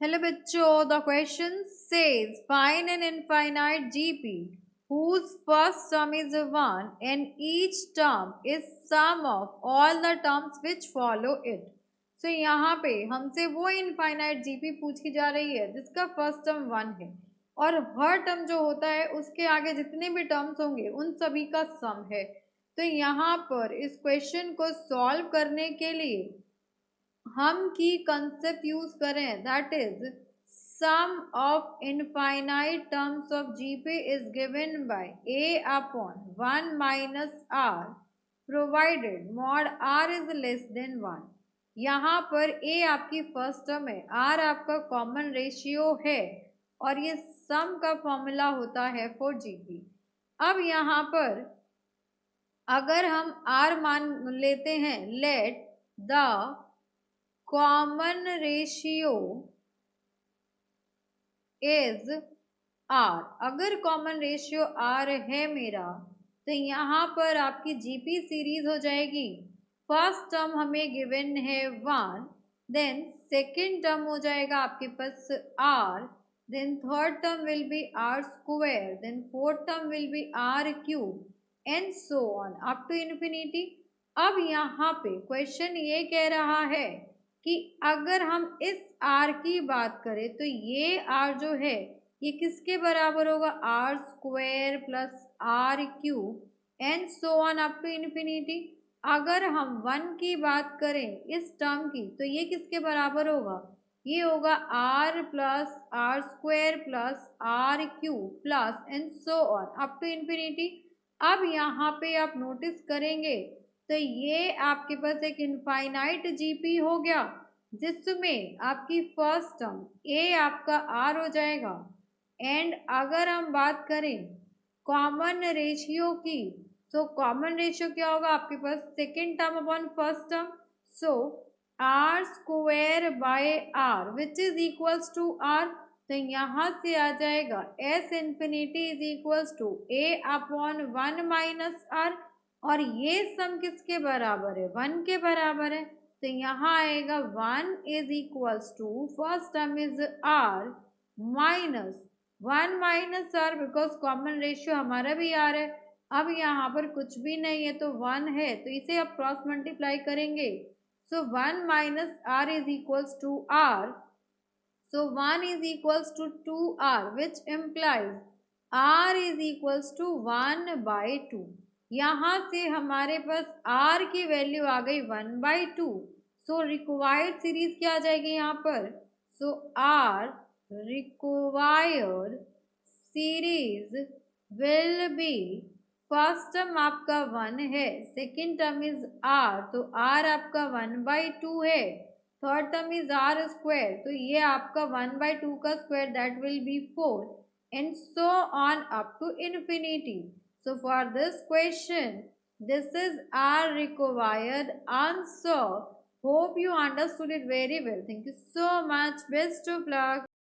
Hello बच्चों, the question says find an infinite GP whose first term is 1 and each term is sum of all the terms which follow it. So यहाँ पे हमसे वो infinite GP पूछी जा रही है जिसका फर्स्ट टर्म 1 है और हर टर्म जो होता है उसके आगे जितने भी टर्म्स होंगे उन सभी का सम है। तो यहाँ पर इस क्वेश्चन को सॉल्व करने के लिए हम की कंसेप्ट यूज करें, that is sum of infinite terms of GP is given by a upon 1 minus r provided mod r is less than 1। यहाँ पर a आपकी फर्स्ट टर्म है, r आपका कॉमन रेशियो है और ये सम का फॉर्मूला होता है फॉर जीपी। अब यहाँ पर अगर हम r मान लेते हैं, let the common ratio is r। अगर कॉमन रेशियो r है मेरा तो यहाँ पर आपकी जीपी सीरीज हो जाएगी। फर्स्ट टर्म हमें गिवन है 1, देन सेकेंड टर्म हो जाएगा आपके पास r, then third term will be r square, then fourth term will be r cube and so on up to infinity. अब यहाँ पे क्वेश्चन ये कह रहा है कि अगर हम इस r की बात करें तो ये r जो है ये किसके बराबर होगा, r square plus r cube and so on up to infinity. अगर हम 1 की बात करें इस टर्म की तो ये किसके बराबर होगा, ये होगा r plus r square plus r cube plus and so on up to infinity. अब यहाँ पे आप नोटिस करेंगे तो ये आपके पास एक इनफाइनाइट जीपी हो गया जिसमें आपकी फर्स्ट टर्म a आपका r हो जाएगा। एंड अगर हम बात करें कॉमन रेशियो की, सो कॉमन रेशियो क्या होगा आपके पास, second term upon first term, so r square by r which is equals to r। तो यहाँ से आ जाएगा s infinity is equals to a upon 1 minus r और ये सम किसके बराबर है, 1 के बराबर है। तो यहाँ आएगा 1 is equals to first term is r minus 1 minus r, because common ratio हमारा भी r है। अब यहाँ पर कुछ भी नहीं है तो 1 है तो इसे आप क्रॉस मल्टीप्लाई करेंगे, so 1 minus r is equals to r, so 1 is equals to 2r which implies r is equals to 1 by 2। यहाँ से हमारे पास r की वैल्यू आ गई 1 by 2, सो रिक्वायर्ड सीरीज क्या आ जाएगी यहाँ पर, so r required series will be, first term आपका 1 है, सेकेंड टर्म इज r तो r आपका 1 by 2 है, third term is r square तो ये आपका 1 by 2 का square that will be 4 and so on up to infinity. So for this question this is our required answer. Hope you understood it very well. Thank you so much. Best of luck.